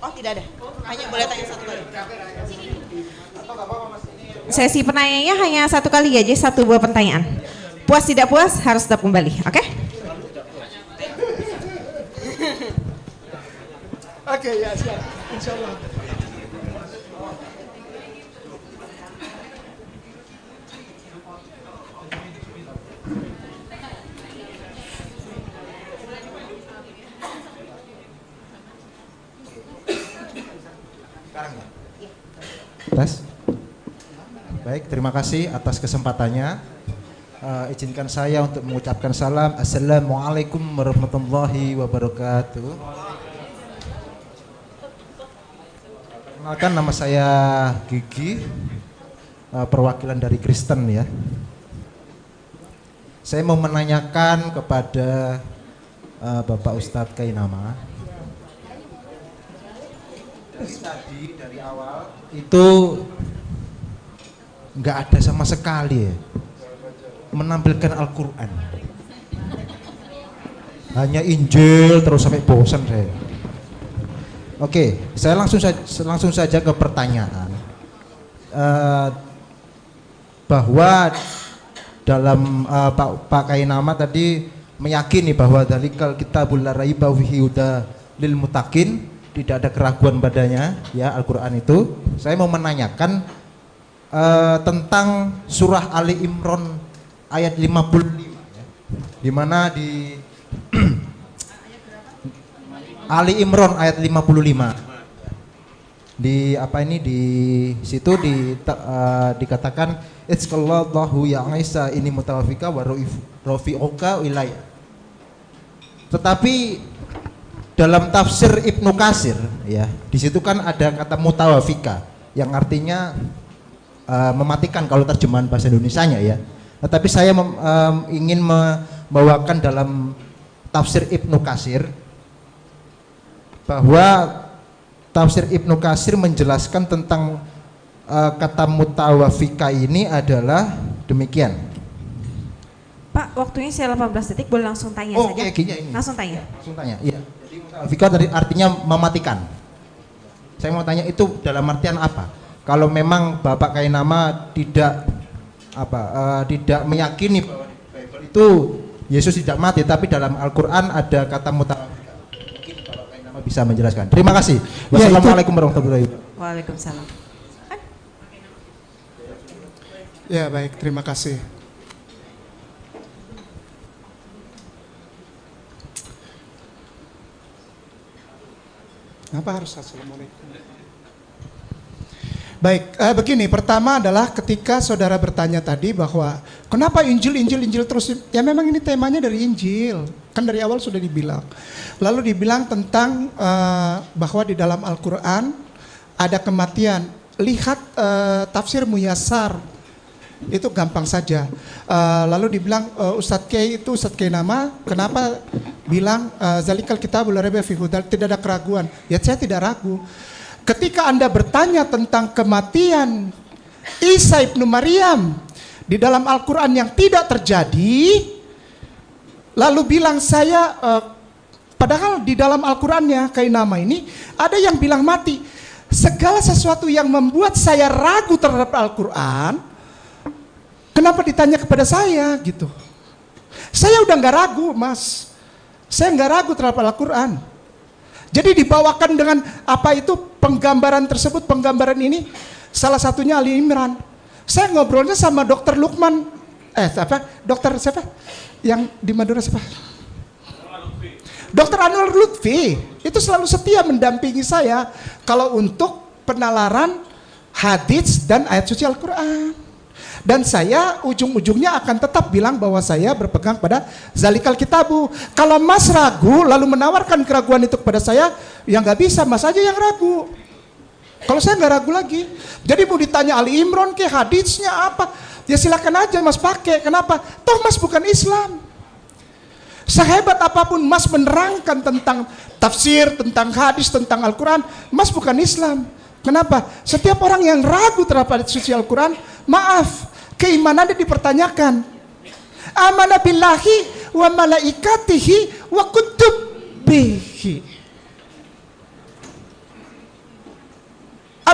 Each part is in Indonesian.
Oh, tidak ada. Hanya boleh tanya satu kali. Sesi penanyanya hanya satu kali aja, satu buah pertanyaan. Puas tidak puas harus tetap kembali, oke? Oke, ya siap. Insyaallah. Tes. Baik, terima kasih atas kesempatannya. Izinkan saya untuk mengucapkan salam. Assalamualaikum warahmatullahi wabarakatuh. Perkenalkan, nama saya Gigi, perwakilan dari Kristen ya. Saya mau menanyakan kepada Bapak Ustadz Kainama. Tadi dari awal itu nggak ada sama sekali ya menampilkan Al-Quran, hanya Injil terus sampai bosan saya. Oke, saya langsung saja ke pertanyaan. Bahwa dalam Pak Kainama tadi meyakini bahwa dalikal kitabul la raiba fihi huda lil muttaqin, tidak ada keraguan padanya ya Al-Quran itu. Saya mau menanyakan tentang surah Ali Imran ayat 55 ya, di mana di Ali Imran ayat 55 di apa ini di situ dikatakan itzqallahu ya Isa ini mutawafika wa rafi'uka ilayya. Tetapi dalam tafsir Ibnu Katsir ya, di situ kan ada kata mutawafika yang artinya mematikan kalau terjemahan bahasa Indonesianya ya. Tetapi saya ingin membawakan dalam tafsir Ibnu Katsir bahwa tafsir Ibnu Katsir menjelaskan tentang kata mutawafika ini adalah demikian. Pak, waktunya saya 18 detik, boleh langsung tanya saja? Ini. Langsung tanya. Langsung tanya. Iya. Jadi mutawafika dari artinya mematikan. Saya mau tanya itu dalam artian apa? Kalau memang Bapak Kainama tidak tidak meyakini bahwa di Bible itu Yesus tidak mati, tapi dalam Al-Quran ada kata mutawafika. Mungkin Bapak Kainama bisa menjelaskan. Terima kasih. Wassalamualaikum warahmatullahi wabarakatuh. Waalaikumsalam. Ya, baik, terima kasih. Kenapa harus assalamualaikum? Baik, begini, pertama adalah ketika saudara bertanya tadi bahwa kenapa Injil terus, ya memang ini temanya dari Injil, kan dari awal sudah dibilang. Lalu dibilang tentang bahwa di dalam Al-Quran ada kematian. Lihat tafsir Muyassar, itu gampang saja. Lalu dibilang Ustadz Kainama, kenapa bilang zalikal kitabul la raiba fihi hudal, tidak ada keraguan. Ya saya tidak ragu. Ketika Anda bertanya tentang kematian Isa ibnu Maryam di dalam Al-Quran yang tidak terjadi, lalu bilang saya, padahal di dalam Al-Qurannya Kainama ini ada yang bilang mati. Segala sesuatu yang membuat saya ragu terhadap Al-Quran, kenapa ditanya kepada saya gitu? Saya udah nggak ragu, Mas. Saya nggak ragu terhadap Al-Quran. Jadi dibawakan dengan apa itu penggambaran tersebut, penggambaran ini salah satunya Ali Imran. Saya ngobrolnya sama Dokter Lukman, dokter siapa? Yang di Madura siapa? Dokter Anwar Lutfi. Itu selalu setia mendampingi saya kalau untuk penalaran hadits dan ayat suci Al-Quran. Dan saya ujung-ujungnya akan tetap bilang bahwa saya berpegang pada zalikal kitabu. Kalau Mas ragu lalu menawarkan keraguan itu kepada saya, ya nggak bisa, Mas aja yang ragu. Kalau saya nggak ragu lagi. Jadi mau ditanya Ali Imran ke haditsnya apa, ya silakan aja Mas pakai. Kenapa? Toh Mas bukan Islam. Sehebat apapun Mas menerangkan tentang tafsir, tentang hadis, tentang Al-Quran, Mas bukan Islam. Kenapa? Setiap orang yang ragu terhadap hadits suci Al-Quran, maaf, keimanannya dipertanyakan. Amana billahi wa malaikatihi wa kutubihi.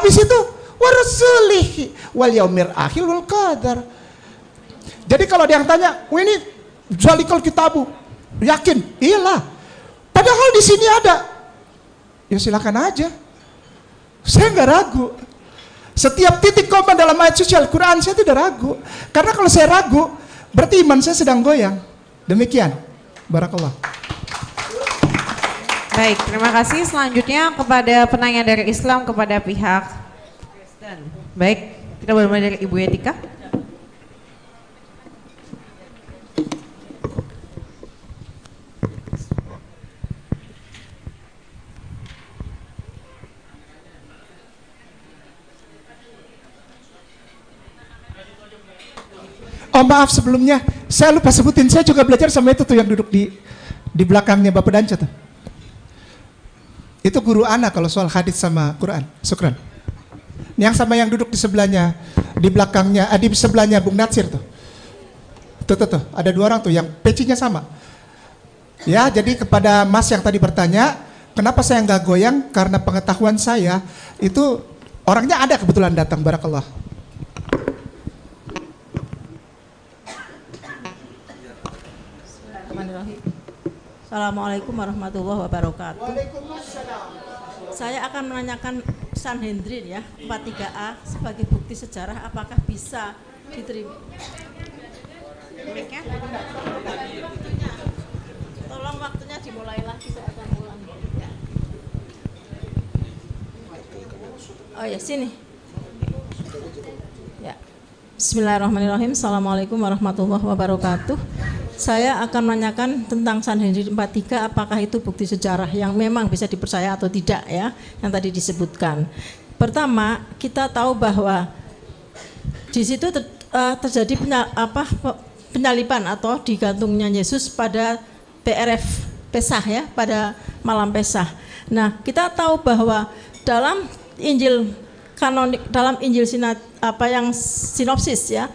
Habis itu warasulihi wal yaumil akhir wal qadar. Jadi kalau ada yang tanya, "Oh ini zalikal kitabu." Yakin? Iyalah. Padahal di sini ada. Ya silakan aja. Saya nggak ragu. Setiap titik koma dalam ayat suci Al-Quran saya tidak ragu. Karena kalau saya ragu, berarti iman saya sedang goyang. Demikian. Barakallah. Baik, terima kasih. Selanjutnya kepada penanya dari Islam kepada pihak Kristen. Baik, kita mulai dari Ibu Etika. Oh maaf sebelumnya, saya lupa sebutin, saya juga belajar sama itu tuh yang duduk di belakangnya Bapak Danca tuh. Itu guru Ana kalau soal hadis sama Quran. Syukran. Yang sama yang duduk di sebelahnya, di belakangnya, di sebelahnya Bung Natsir tuh. Tuh, ada 2 orang tuh yang pecinya sama. Ya, jadi kepada Mas yang tadi bertanya, kenapa saya nggak goyang? Karena pengetahuan saya itu orangnya ada kebetulan datang, barakallah. Assalamualaikum warahmatullahi wabarakatuh. Saya akan menanyakan Sanhedrin ya 43A sebagai bukti sejarah apakah bisa diterima. Tolong waktunya dimulai lagi, saya akan ulang. Oh ya sini. Ya. Bismillahirrahmanirrahim. Assalamualaikum warahmatullahi wabarakatuh. Saya akan menanyakan tentang Sanhedrin 43, apakah itu bukti sejarah yang memang bisa dipercaya atau tidak ya, yang tadi disebutkan. Pertama, kita tahu bahwa di situ terjadi penyaliban atau digantungnya Yesus pada PRF Pesah ya, pada malam Pesah. Nah, kita tahu bahwa dalam Injil kanonik, dalam Injil yang sinopsis ya,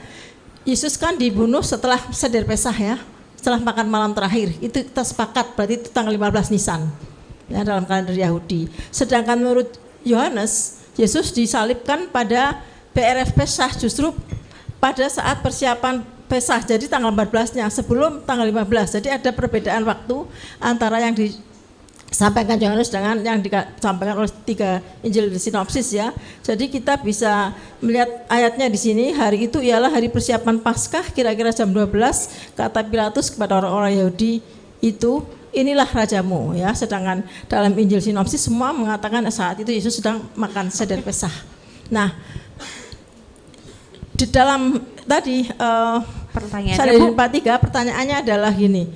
Yesus kan dibunuh setelah seder Pesah ya. Setelah makan malam terakhir, itu kita sepakat berarti itu tanggal 15 Nisan ya, dalam kalender Yahudi. Sedangkan menurut Yohanes, Yesus disalibkan pada PRF Pesah justru pada saat persiapan Pesah, jadi tanggal 14-nya sebelum tanggal 15. Jadi ada perbedaan waktu antara yang disampaikan Yohanes dengan yang disampaikan oleh 3 Injil sinopsis ya. Jadi kita bisa melihat ayatnya di sini, hari itu ialah hari persiapan Paskah, kira-kira jam 12, kata Pilatus kepada orang-orang Yahudi itu, inilah rajamu ya. Sedangkan dalam Injil sinopsis semua mengatakan saat itu Yesus sedang makan seder Pesah. Nah, di dalam tadi Sanhedrin 43 pertanyaannya adalah gini.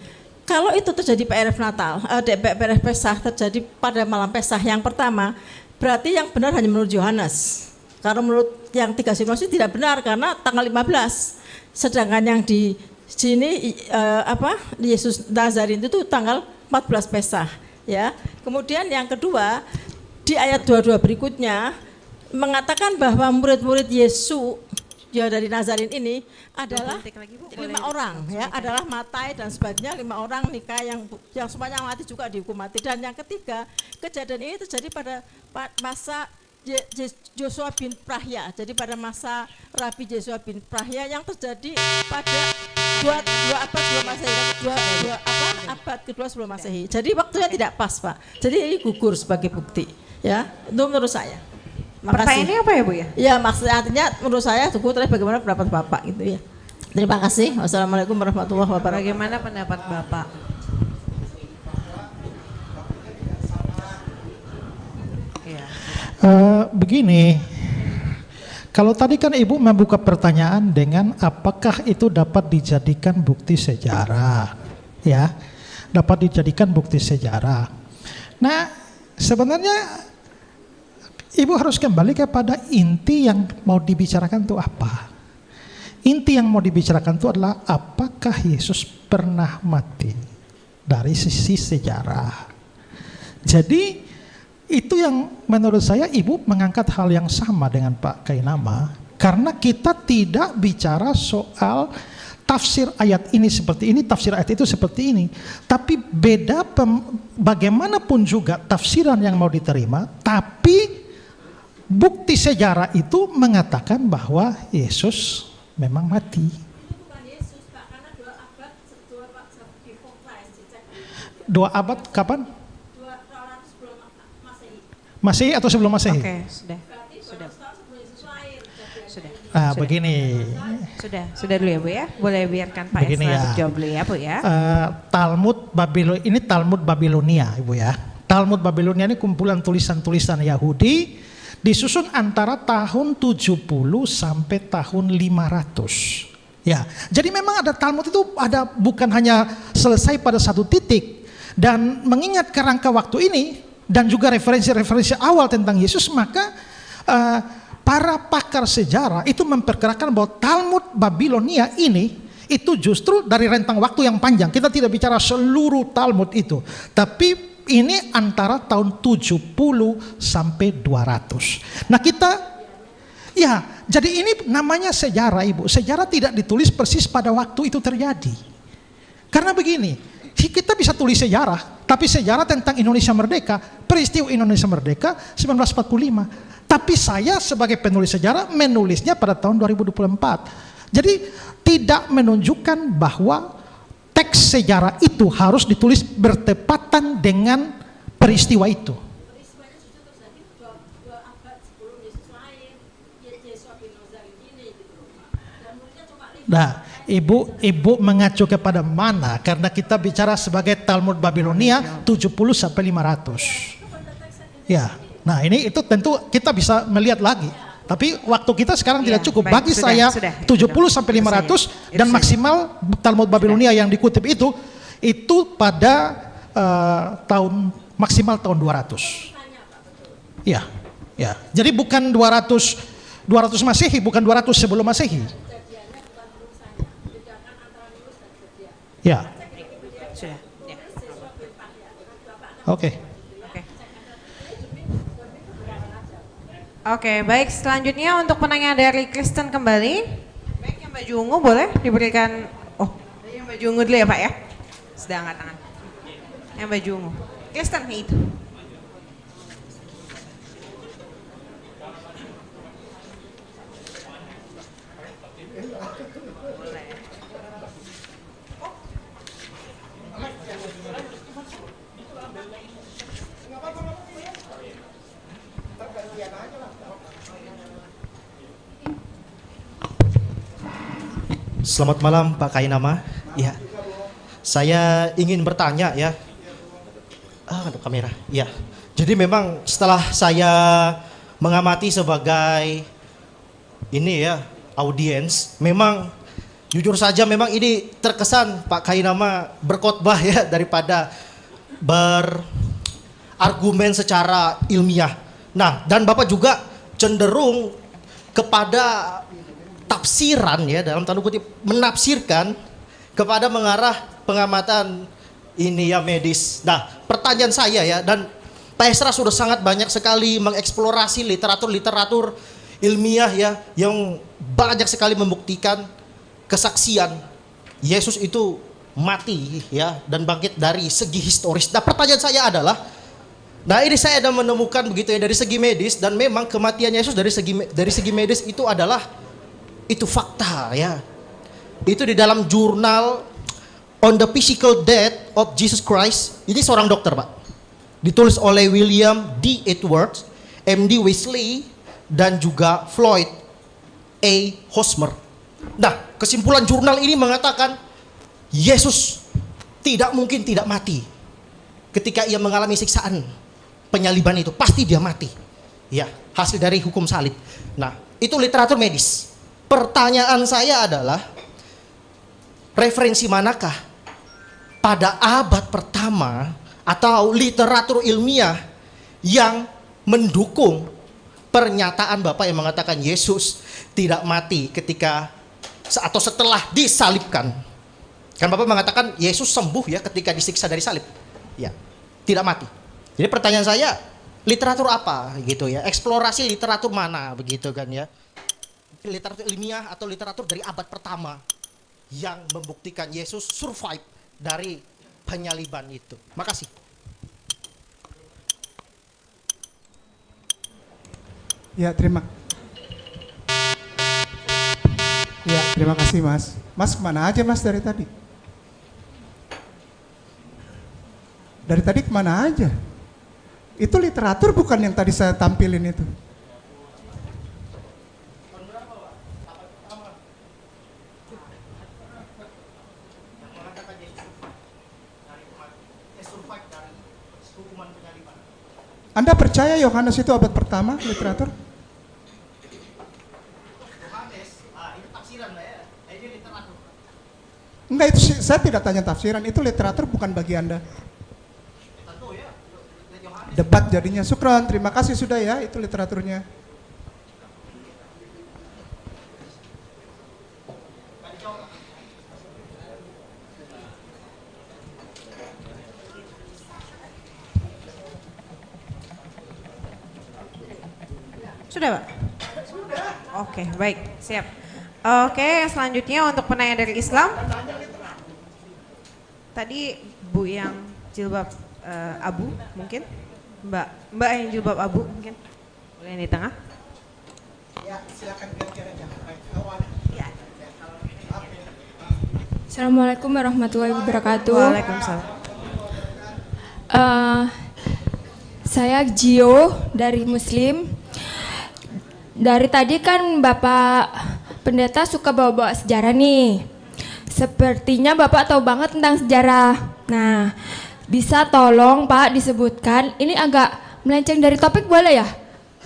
Kalau itu terjadi PRF Natal, PRF Pesah terjadi pada malam Pesah yang pertama, berarti yang benar hanya menurut Yohanes. Karena menurut yang 3 sinopsis tidak benar karena tanggal 15. Sedangkan yang di sini Yesus Nazarin itu tanggal 14 Pesah, ya. Kemudian yang kedua di ayat 22 berikutnya mengatakan bahwa murid-murid Yesus ya dari Nazarin ini adalah 5 orang ya, adalah Matai dan sebagainya, 5 orang nikah yang semuanya mati juga dihukum mati. Dan yang ketiga, kejadian ini terjadi pada masa Joshua bin Prahya. Jadi pada masa Rabi Joshua bin Prahya yang terjadi pada abad kedua sebelum Masehi. Jadi waktunya tidak pas, Pak. Jadi ini gugur sebagai bukti ya. Itu menurut saya. Pertanyaannya apa ya Bu ya? Ya maksudnya artinya menurut saya cukup, terus bagaimana pendapat Bapak gitu ya. Terima kasih. Wassalamualaikum warahmatullahi wabarakatuh. Bagaimana pendapat Bapak? Begini, kalau tadi kan Ibu membuka pertanyaan dengan apakah itu dapat dijadikan bukti sejarah, ya, dapat dijadikan bukti sejarah. Nah, sebenarnya Ibu harus kembali kepada inti yang mau dibicarakan itu apa. Inti yang mau dibicarakan itu adalah apakah Yesus pernah mati dari sisi sejarah. Jadi itu yang menurut saya Ibu mengangkat hal yang sama dengan Pak Kainama. Karena kita tidak bicara soal tafsir ayat ini seperti ini, tafsir ayat itu seperti ini. Tapi bagaimanapun juga tafsiran yang mau diterima, tapi bukti sejarah itu mengatakan bahwa Yesus memang mati. Dua abad kapan? Masehi atau sebelum Masehi? Oke, sudah. Begini. Sudah dulu ya Bu ya. Boleh biarkan Pak Begini Esra ya. jawab dulu ya Bu ya. Ini Talmud Babilonia, Ibu ya. Talmud Babilonia ini kumpulan tulisan-tulisan Yahudi disusun antara tahun 70 sampai tahun 500. Ya, jadi memang ada Talmud itu ada bukan hanya selesai pada satu titik, dan mengingat kerangka waktu ini dan juga referensi-referensi awal tentang Yesus, maka para pakar sejarah itu memperkirakan bahwa Talmud Babilonia ini itu justru dari rentang waktu yang panjang. Kita tidak bicara seluruh Talmud itu, tapi ini antara tahun 70 sampai 200. Nah jadi ini namanya sejarah, Ibu. Sejarah tidak ditulis persis pada waktu itu terjadi. Karena begini, kita bisa tulis sejarah, tapi sejarah tentang Indonesia Merdeka, peristiwa Indonesia Merdeka 1945. Tapi saya sebagai penulis sejarah menulisnya pada tahun 2024. Jadi tidak menunjukkan bahwa teks sejarah itu harus ditulis bertepatan dengan peristiwa itu. Nah, Ibu mengacu kepada mana? Karena kita bicara sebagai Talmud Babilonia 70 sampai 500. Ya. Nah, itu tentu kita bisa melihat lagi. Tapi waktu kita sekarang tidak cukup. Bagi saya 70 sampai 500 dan maksimal Talmud Babilonia yang dikutip itu pada maksimal tahun 200. Ya. Jadi bukan 200 Masehi, bukan 200 sebelum Masehi. Ya. Sudah. Ya. Oke, baik, selanjutnya untuk penanya dari Kristen kembali. Baik, yang baju ungu boleh diberikan. Yang baju ungu dulu ya Pak ya. Sudah angkat tangan. Yang baju ungu. Kristen itu. Selamat malam Pak Kainama. Ya, saya ingin bertanya ya. Ada kamera. Ya, jadi memang setelah saya mengamati sebagai audiens, memang jujur saja memang ini terkesan Pak Kainama berkhotbah ya daripada berargumen secara ilmiah. Nah, dan Bapak juga cenderung kepada tafsiran ya, dalam tanda kutip menafsirkan kepada mengarah pengamatan medis. Nah, pertanyaan saya ya, dan Pak Esra sudah sangat banyak sekali mengeksplorasi literatur ilmiah ya, yang banyak sekali membuktikan kesaksian Yesus itu mati ya dan bangkit dari segi historis. Nah, pertanyaan saya adalah, nah ini saya ada menemukan begitu ya dari segi medis, dan memang kematian Yesus dari segi medis itu adalah fakta ya. Itu di dalam jurnal On the Physical Death of Jesus Christ. Ini seorang dokter Pak. Ditulis oleh William D. Edwards, MD Wesley, dan juga Floyd A. Hosmer. Nah, kesimpulan jurnal ini mengatakan Yesus tidak mungkin tidak mati. Ketika ia mengalami siksaan penyaliban itu, pasti dia mati. Ya, hasil dari hukum salib. Nah, itu literatur medis. Pertanyaan saya adalah, referensi manakah pada abad pertama atau literatur ilmiah yang mendukung pernyataan Bapak yang mengatakan Yesus tidak mati ketika atau setelah disalibkan? Kan Bapak mengatakan Yesus sembuh ya ketika disiksa dari salib. Ya, tidak mati. Jadi pertanyaan saya, literatur apa gitu ya? Eksplorasi literatur mana begitu kan ya? Literatur ilmiah atau literatur dari abad pertama yang membuktikan Yesus survive dari penyaliban itu. Makasih. Ya, terima kasih Mas. Mas kemana aja Mas dari tadi? Dari tadi kemana aja? Itu literatur bukan yang tadi saya tampilin itu. Anda percaya Yohanes itu abad pertama literatur? Enggak, itu saya tidak tanya tafsiran, itu literatur bukan bagi Anda. Debat jadinya. Syukran, terima kasih sudah ya, itu literaturnya. Sudah, Pak? Sudah. Oke, baik, siap. Oke, selanjutnya untuk penanya dari Islam. Tadi Bu yang jilbab abu mungkin? Mbak yang jilbab abu mungkin? Boleh yang di tengah? Ya, silakan kira-kira aja. Ya. Assalamualaikum warahmatullahi wabarakatuh. Waalaikumsalam. Saya Gio dari Muslim. Dari tadi kan Bapak Pendeta suka bawa-bawa sejarah nih. Sepertinya Bapak tahu banget tentang sejarah. Nah, bisa tolong Pak disebutkan, ini agak melenceng dari topik boleh ya?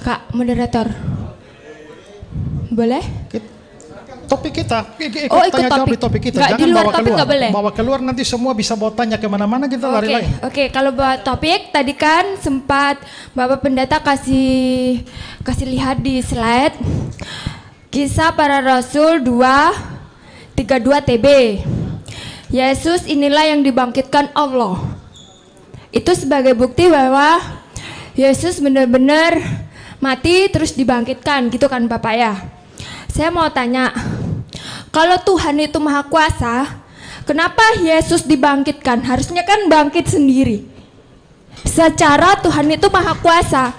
Kak moderator. Boleh? Topik kita, Oh, ikut tanya jawab topik. di topik kita. Nggak, Jangan di luar bawa topik keluar. nggak boleh? Bawa keluar nanti semua bisa bawa tanya kemana-mana, kita lari lain. Oke, kalau buat topik tadi kan sempat Bapak Pendeta kasih lihat di slide Kisah Para Rasul 2:32 TB. Yesus inilah yang dibangkitkan Allah. Itu sebagai bukti bahwa Yesus benar-benar mati terus dibangkitkan, gitu kan Bapak ya. Saya mau tanya, kalau Tuhan itu maha kuasa, kenapa Yesus dibangkitkan? Harusnya kan bangkit sendiri. Secara Tuhan itu maha kuasa,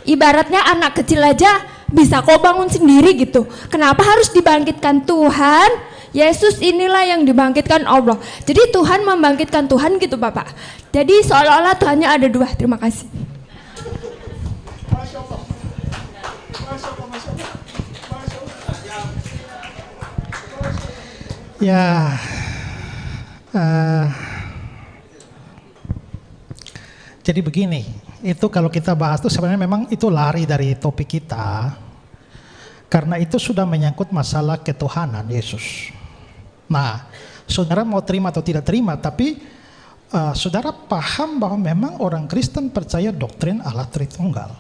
ibaratnya anak kecil aja bisa kok bangun sendiri gitu. Kenapa harus dibangkitkan Tuhan? Yesus inilah yang dibangkitkan Allah. Jadi Tuhan membangkitkan Tuhan gitu Bapak. Jadi seolah-olah Tuhannya ada dua. Terima kasih. Ya, jadi begini, itu kalau kita bahas itu sebenarnya memang itu lari dari topik kita, karena itu sudah menyangkut masalah ketuhanan Yesus. Nah, saudara mau terima atau tidak terima, tapi saudara paham bahwa memang orang Kristen percaya doktrin Allah Tritunggal.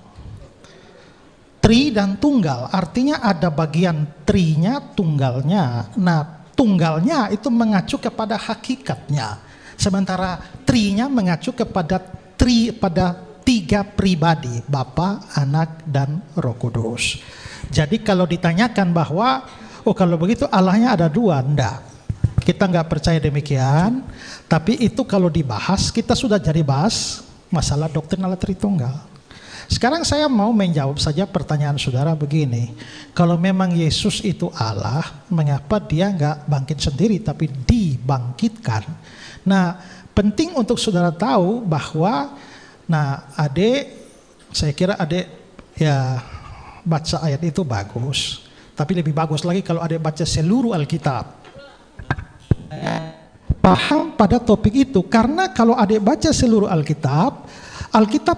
Tri dan tunggal, artinya ada bagian trinya, tunggalnya. Nah, tunggalnya itu mengacu kepada hakikatnya, sementara trinya mengacu kepada tiga pribadi, Bapa, Anak, dan Roh Kudus. Jadi kalau ditanyakan bahwa, oh kalau begitu Allahnya ada dua, enggak. Kita enggak percaya demikian, tapi itu kalau dibahas, kita sudah jadi bahas masalah doktrin Allah Tritunggal. Sekarang saya mau menjawab saja pertanyaan saudara begini. Kalau memang Yesus itu Allah, mengapa dia enggak bangkit sendiri tapi dibangkitkan? Nah, penting untuk saudara tahu bahwa, nah adik, saya kira adik ya baca ayat itu bagus. Tapi lebih bagus lagi kalau adik baca seluruh Alkitab. Paham pada topik itu, karena kalau adik baca seluruh Alkitab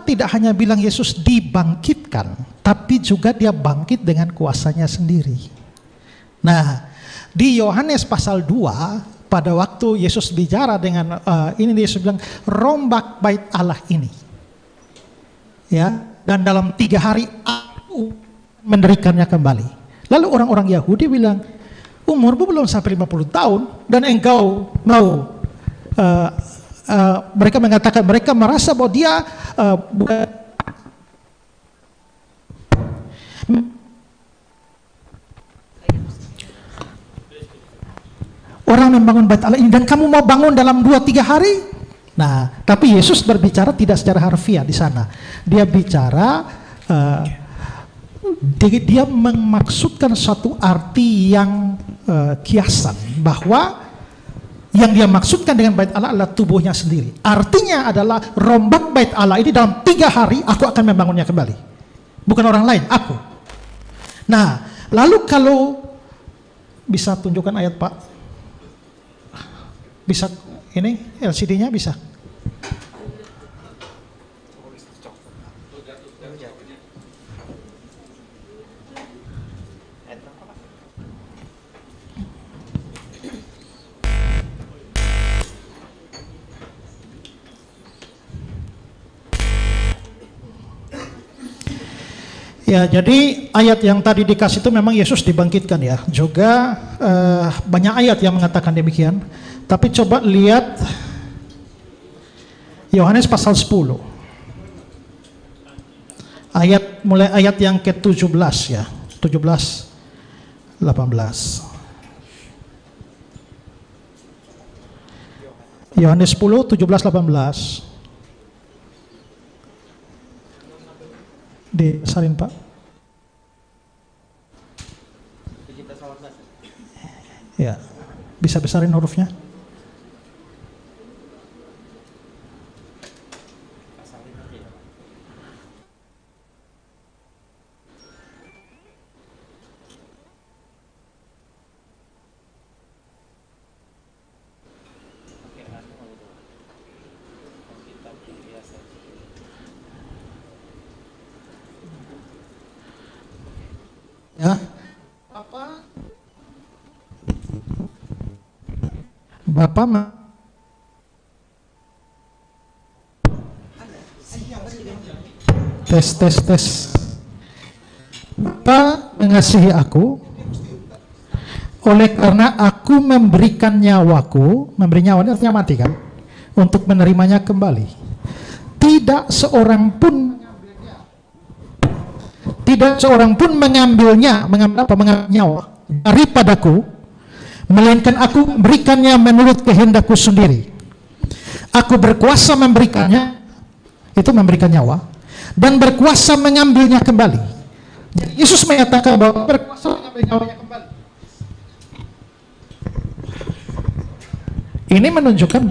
tidak hanya bilang Yesus dibangkitkan, tapi juga dia bangkit dengan kuasanya sendiri. Nah, di Yohanes pasal 2, pada waktu Yesus bicara dengan ini, Yesus bilang, rombak bait Allah ini. Ya, dan dalam 3 hari aku mendirikannya kembali. Lalu orang-orang Yahudi bilang, umurmu belum sampai 50 tahun, dan engkau mau mereka mengatakan, mereka merasa bahwa dia orang membangun bait Allah ini, dan kamu mau bangun dalam 2-3 hari? Nah, tapi Yesus berbicara tidak secara harfiah di sana. Dia bicara dia memaksudkan satu arti yang kiasan, bahwa yang dia maksudkan dengan bait Allah adalah tubuhnya sendiri. Artinya adalah rombak bait Allah ini dalam 3 hari aku akan membangunnya kembali. Bukan orang lain, aku. Nah, lalu kalau bisa tunjukkan ayat Pak? Bisa ini LCD-nya bisa? Ya, jadi ayat yang tadi dikasih itu memang Yesus dibangkitkan ya. Juga banyak ayat yang mengatakan demikian. Tapi coba lihat Yohanes pasal 10. Mulai ayat yang ke-17 ya. 17, 18. Yohanes 10, 17, 18. Disarin Pak. Ya, bisa besarin hurufnya. Ya. Bapak tes. Bapak mengasihi aku oleh karena aku memberikan nyawaku, memberi nyawa ini artinya mati kan, untuk menerimanya kembali. Tidak seorang pun mengambilnya, mengambil nyawa daripadaku, melainkan aku memberikannya menurut kehendakku sendiri. Aku berkuasa memberikannya, itu memberikan nyawa, dan berkuasa mengambilnya kembali. Jadi Yesus menyatakan bahwa berkuasa mengambil nyawanya kembali. Ini menunjukkan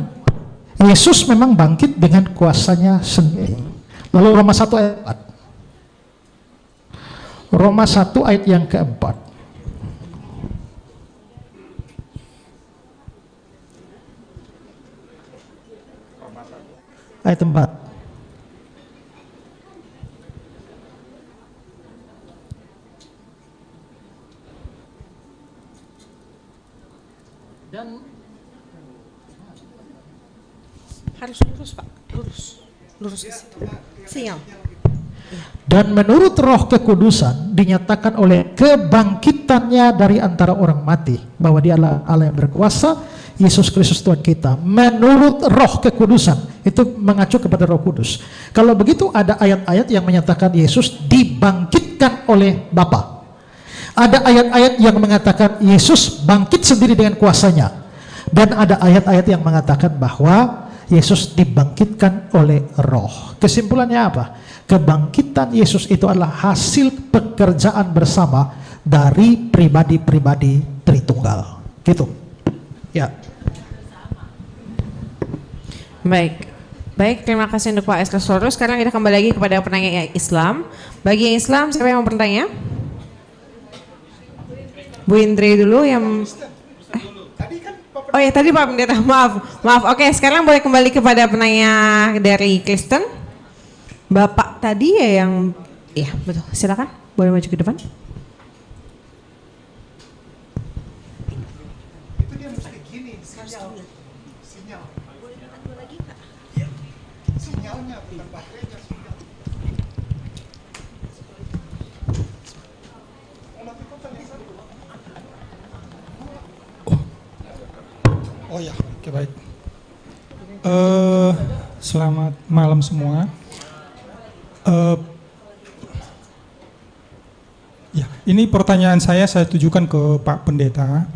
Yesus memang bangkit dengan kuasanya sendiri. Lalu Roma 1 ayat 4. Roma 1 ayat yang keempat. Ayat 4. Dan harus lurus Pak, lurus ke situ. Sinyal. Dan menurut Roh Kekudusan dinyatakan oleh kebangkitannya dari antara orang mati bahwa Dia adalah Allah yang berkuasa, Yesus Kristus Tuhan kita. Menurut Roh Kekudusan, itu mengacu kepada Roh Kudus. Kalau begitu ada ayat-ayat yang menyatakan Yesus dibangkitkan oleh Bapa. Ada ayat-ayat yang mengatakan Yesus bangkit sendiri dengan kuasanya. Dan ada ayat-ayat yang mengatakan bahwa Yesus dibangkitkan oleh Roh. Kesimpulannya apa? Kebangkitan Yesus itu adalah hasil pekerjaan bersama dari pribadi-pribadi Tritunggal. Gitu. Ya. Baik, terima kasih untuk Pak Escasoro. Sekarang kita kembali lagi kepada penanya Islam. Bagi yang Islam, siapa yang mau bertanya? Bu Indri dulu yang... Oh ya, tadi Pak Pendeta, maaf. Oke, sekarang boleh kembali kepada penanya dari Kristen. Bapak tadi ya yang, ya betul, silakan, boleh maju ke depan. Itu dia mesti gini, sinyal. Sinyalnya bukan baterainya, sinyal. Oh ya, oke baik. Selamat malam semua. Ya, ini pertanyaan saya tujukan ke Pak Pendeta.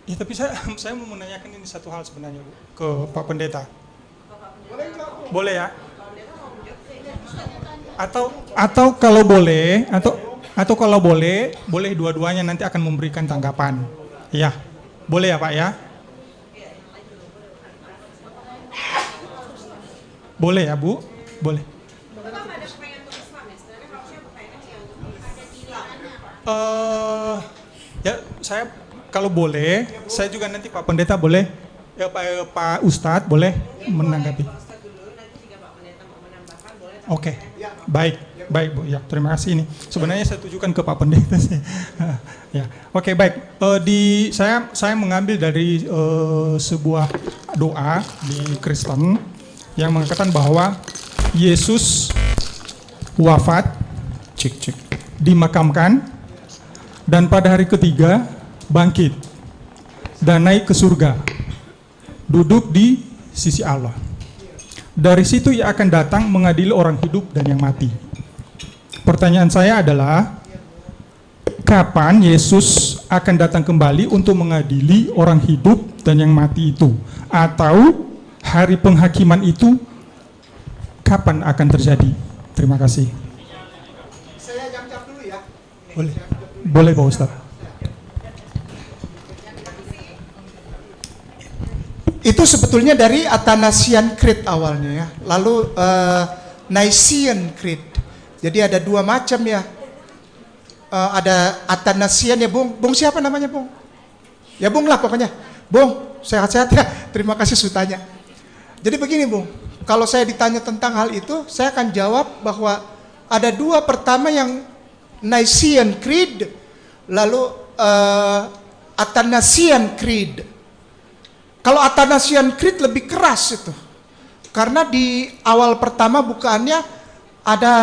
Ya, tapi saya mau menanyakan ini satu hal sebenarnya, Bu, ke Pak Pendeta. Boleh ya? Atau kalau boleh, atau kalau boleh dua-duanya nanti akan memberikan tanggapan. Ya, boleh ya Pak ya? Boleh ya Bu? Boleh. Ya, saya kalau boleh, saya juga nanti Pak Pendeta boleh, ya Pak Ustadz boleh menanggapi. Oke, baik Bu. Ya, terima kasih ini. Sebenarnya saya tujukan ke Pak Pendeta sih. Ya, oke baik. Saya mengambil dari sebuah doa di Kristen yang mengatakan bahwa Yesus wafat, dimakamkan, dan pada hari ketiga bangkit dan naik ke surga, duduk di sisi Allah. Dari situ ia akan datang mengadili orang hidup dan yang mati. Pertanyaan saya adalah, kapan Yesus akan datang kembali untuk mengadili orang hidup dan yang mati itu? Atau hari penghakiman itu kapan akan terjadi? Terima kasih. Saya jawab dulu ya. Boleh Pak Ustadz. Itu sebetulnya dari Athanasian Creed awalnya ya. Lalu Nicene Creed. Jadi ada dua macam ya. Ada Athanasian ya Bung. Bung siapa namanya Bung? Ya Bung lah pokoknya. Bung, sehat-sehat ya. Terima kasih sudah tanya. Jadi begini Bung. Kalau saya ditanya tentang hal itu, saya akan jawab bahwa ada dua. Pertama yang Nicene Creed. Lalu Athanasian Creed. Kalau Athanasian Creed lebih keras itu. Karena di awal pertama bukaannya ada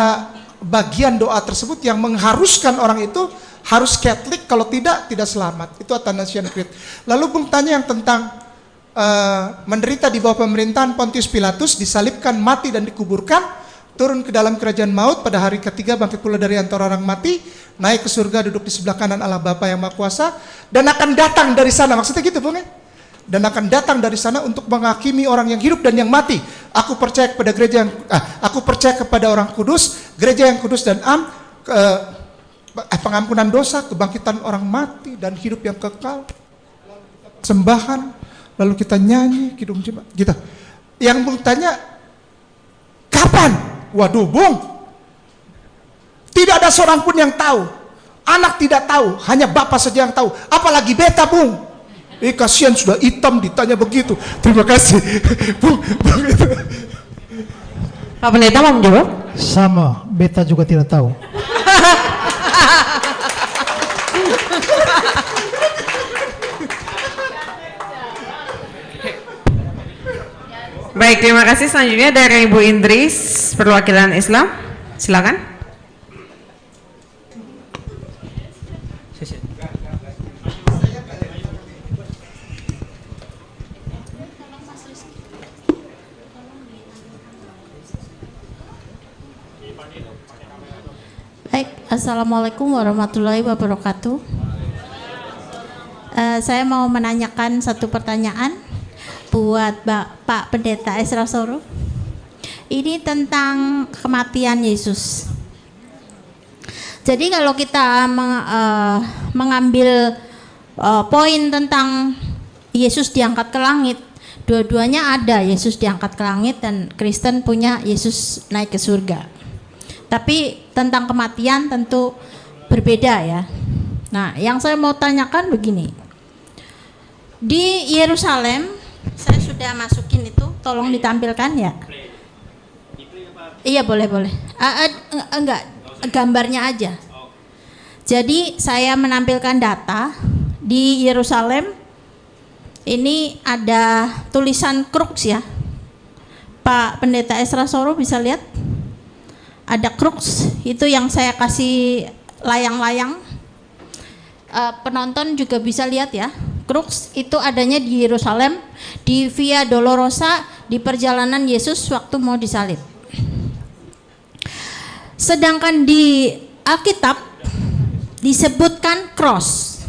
bagian doa tersebut yang mengharuskan orang itu harus Katolik, kalau tidak selamat. Itu Athanasian Creed. Lalu Bung tanya yang tentang menderita di bawah pemerintahan Pontius Pilatus, disalibkan, mati dan dikuburkan, turun ke dalam kerajaan maut, pada hari ketiga bangkit pula dari antara orang mati, naik ke surga, duduk di sebelah kanan Allah Bapa yang Maha Kuasa, dan akan datang dari sana. Maksudnya gitu Bung ya? Dan akan datang dari sana untuk menghakimi orang yang hidup dan yang mati. Aku percaya kepada aku percaya kepada orang kudus, gereja yang kudus dan pengampunan dosa, kebangkitan orang mati dan hidup yang kekal. Sembahan, lalu kita nyanyi, kidung jemaat, gitu. Yang Bung tanya, kapan? Waduh Bung, tidak ada seorang pun yang tahu. Anak tidak tahu, hanya Bapa saja yang tahu. Apalagi beta Bung. Kasihan sudah hitam ditanya begitu. Terima kasih. Bung, begitu. Pak Pendeta mau menjawab? Sama, beta juga tidak tahu. Baik, terima kasih. Selanjutnya dari Ibu Indris, perwakilan Islam. Silakan. Baik, Assalamualaikum warahmatullahi wabarakatuh. Saya mau menanyakan satu pertanyaan buat Pak Pendeta Esra Soro. Ini tentang kematian Yesus. Jadi kalau kita mengambil poin tentang Yesus diangkat ke langit, dua-duanya ada Yesus diangkat ke langit dan Kristen punya Yesus naik ke surga. Tapi tentang kematian tentu berbeda ya. Nah, yang saya mau tanyakan begini. Di Yerusalem, saya sudah masukin itu, tolong ditampilkan ya. Iya boleh. Enggak, gambarnya aja. Jadi saya menampilkan data di Yerusalem. Ini ada tulisan crux ya. Pak Pendeta Esra Soro bisa lihat? Ada crux, itu yang saya kasih layang-layang. Penonton juga bisa lihat ya. Crux itu adanya di Yerusalem, di Via Dolorosa, di perjalanan Yesus waktu mau disalib. Sedangkan di Alkitab disebutkan cross.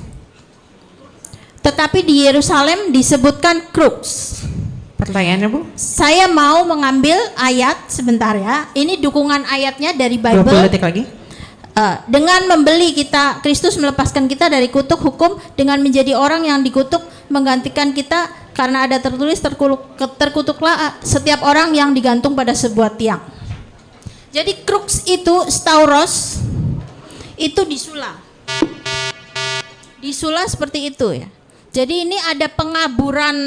tetapi di Yerusalem disebutkan crux. Pertanyaannya Bu? Saya mau mengambil ayat sebentar ya. Ini dukungan ayatnya dari 20 Bible. detik lagi. Dengan membeli kita, Kristus melepaskan kita dari kutuk hukum, dengan menjadi orang yang dikutuk menggantikan kita, karena ada tertulis terkutuklah setiap orang yang digantung pada sebuah tiang. Jadi crux itu stauros itu disula seperti itu ya. Jadi ini ada pengaburan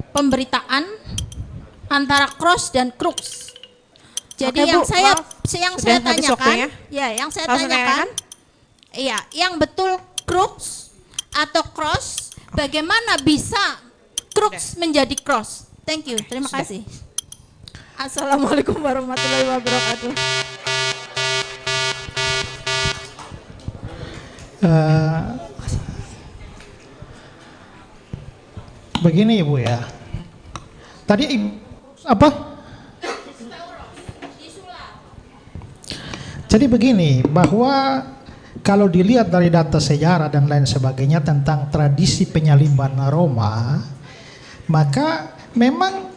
pemberitaan antara cross dan crux. Jadi Oke, yang Bu, saya sudah habis tanyakan, waktunya. ya yang saya Langsung tanyakan, iya, yang betul crux atau cross, bagaimana bisa crux menjadi cross? Thank you, terima kasih. Assalamualaikum warahmatullahi wabarakatuh. Begini Ibu ya. Tadi apa? Jadi begini, bahwa kalau dilihat dari data sejarah dan lain sebagainya tentang tradisi penyaliban Roma, maka memang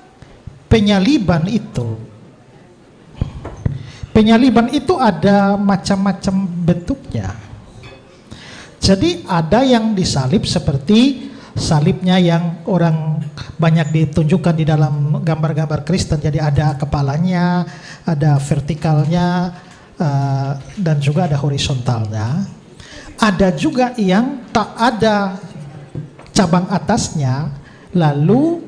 penyaliban itu ada macam-macam bentuknya. Jadi ada yang disalib seperti salibnya yang orang banyak ditunjukkan di dalam gambar-gambar Kristen. Jadi ada kepalanya, ada vertikalnya, dan juga ada horizontalnya. Ada juga yang tak ada cabang atasnya, lalu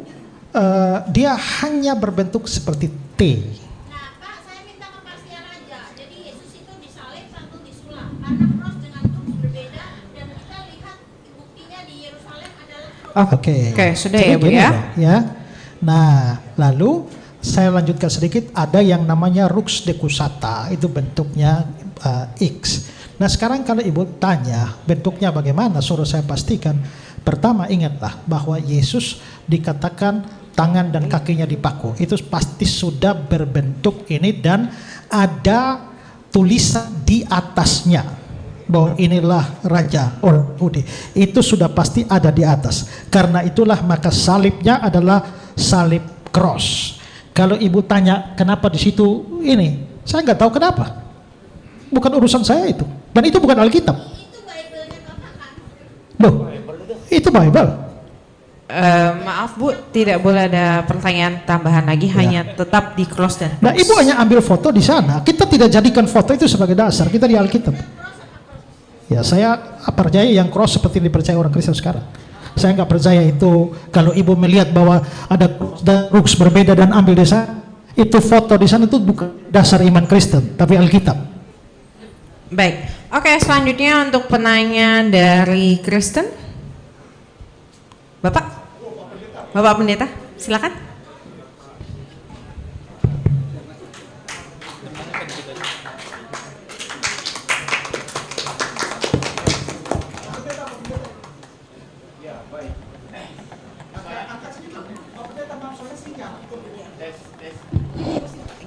dia hanya berbentuk seperti T. Nah, Pak, saya minta kepastian aja. Jadi Yesus itu disalib atau disulap? Karena cross dengan crux berbeda, dan kita lihat buktinya di Yerusalem adalah Oke, sudah jadi ya Bu gini ya. loh, ya. Nah, lalu saya lanjutkan sedikit, ada yang namanya rux decusata, itu bentuknya X. Nah sekarang kalau Ibu tanya bentuknya bagaimana, suruh saya pastikan. Pertama ingatlah bahwa Yesus dikatakan tangan dan kakinya dipaku, itu pasti sudah berbentuk ini dan ada tulisan di atasnya bahwa inilah Raja orang Yahudi. Itu sudah pasti ada di atas. Karena itulah maka salibnya adalah salib cross. Kalau Ibu tanya kenapa di situ ini, saya nggak tahu kenapa. Bukan urusan saya itu. Dan itu bukan Alkitab. Loh, itu Bible. Maaf Bu, tidak boleh ada pertanyaan tambahan lagi, hanya tetap di cross dan Nah, Ibu hanya ambil foto di sana. Kita tidak jadikan foto itu sebagai dasar. Kita di Alkitab. Ya, saya percaya yang cross seperti dipercaya orang Kristen sekarang. Saya nggak percaya itu. Kalau Ibu melihat bahwa ada crux berbeda dan ambil di sana, itu foto di sana itu bukan dasar iman Kristen, tapi Alkitab. Baik, oke, selanjutnya untuk penanya dari Kristen, Bapak Pendeta, silakan.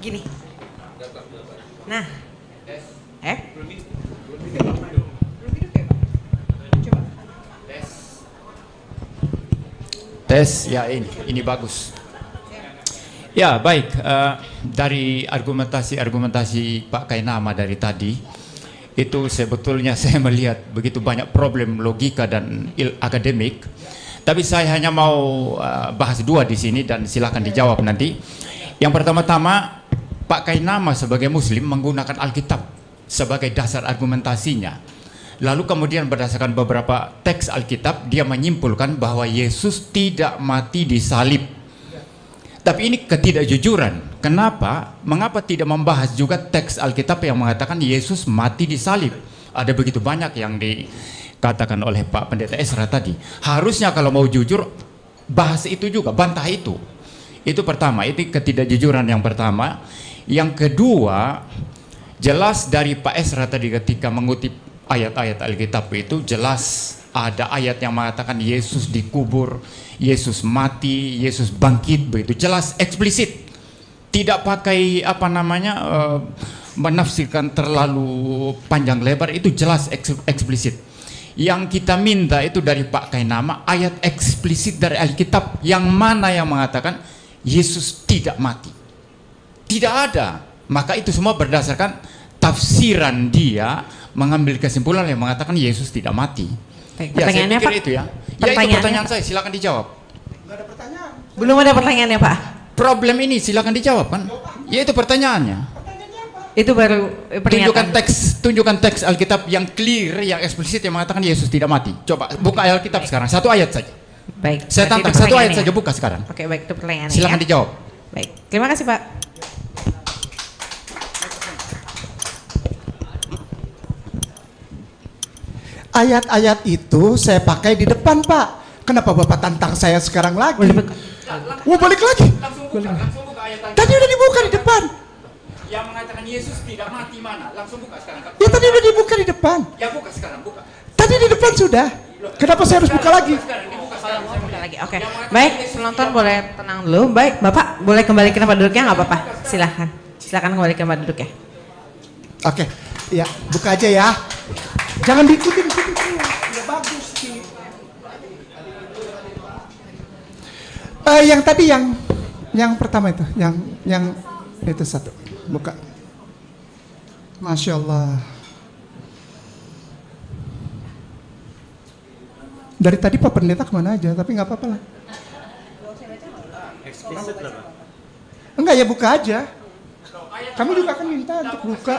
Gini. Nah. Tes, ya ini bagus. Ya baik, dari argumentasi Pak Kainama dari tadi, itu sebetulnya saya melihat begitu banyak problem logika dan akademik. Tapi saya hanya mau bahas dua di sini dan silakan dijawab nanti. Yang pertama-tama, Pak Kainama sebagai Muslim menggunakan Alkitab sebagai dasar argumentasinya. Lalu kemudian berdasarkan beberapa teks Alkitab, dia menyimpulkan bahwa Yesus tidak mati di salib. Tapi ini ketidakjujuran. Kenapa? Mengapa tidak membahas juga teks Alkitab yang mengatakan Yesus mati di salib? Ada begitu banyak yang dikatakan oleh Pak Pendeta Esra tadi. Harusnya kalau mau jujur, bahas itu juga, bantah itu. Itu pertama, itu ketidakjujuran yang pertama. Yang kedua, jelas dari Pak Esra tadi ketika mengutip ayat-ayat Alkitab itu jelas ada ayat yang mengatakan Yesus dikubur, Yesus mati, Yesus bangkit, begitu jelas eksplisit. Tidak pakai menafsirkan terlalu panjang lebar, itu jelas eksplisit. Yang kita minta itu dari Pak Kainama ayat eksplisit dari Alkitab yang mana yang mengatakan Yesus tidak mati. Tidak ada. Maka itu semua berdasarkan tafsiran dia mengambil kesimpulan yang mengatakan Yesus tidak mati. Baik, Ya, saya pertanyaannya, pikir Pak. itu ya. Ya itu pertanyaan saya, silakan dijawab. Belum ada pertanyaannya, Pak. Problem ini silakan dijawab kan? Ya itu pertanyaannya. Itu baru Tunjukkan teks Alkitab yang clear, yang eksplisit yang mengatakan Yesus tidak mati. Coba buka Alkitab sekarang, satu ayat saja. Baik. Saya berarti tantang itu satu ayat pertanyaannya. saja, buka sekarang. Oke, baik, itu pertanyaannya. Silakan ya. dijawab. Baik, terima kasih, Pak. Ayat-ayat itu saya pakai di depan, Pak. Kenapa Bapak tantang saya sekarang lagi? Balik lagi. Tadi udah dibuka di depan. Yang mengatakan Yesus tidak mati mana? Langsung buka sekarang. Ya tadi udah dibuka di depan. Ya buka sekarang, buka. Tadi di depan sudah. Kenapa saya harus buka lagi? Oke, baik, penonton boleh tenang dulu. Baik, Bapak boleh kembali ke tempat duduknya nggak apa-apa. Silahkan, silakan kembali ke tempat duduknya. Oke, ya buka aja ya. Jangan diikutin gitu. Ya bagus sih. Yang tadi yang pertama itu, yang itu satu. Buka. Masya Allah. Dari tadi Pak Pendeta kemana aja, tapi nggak apa-apa lah. Eksplisit lah, Pak. Enggak ya, buka aja. Kami juga akan minta untuk buka.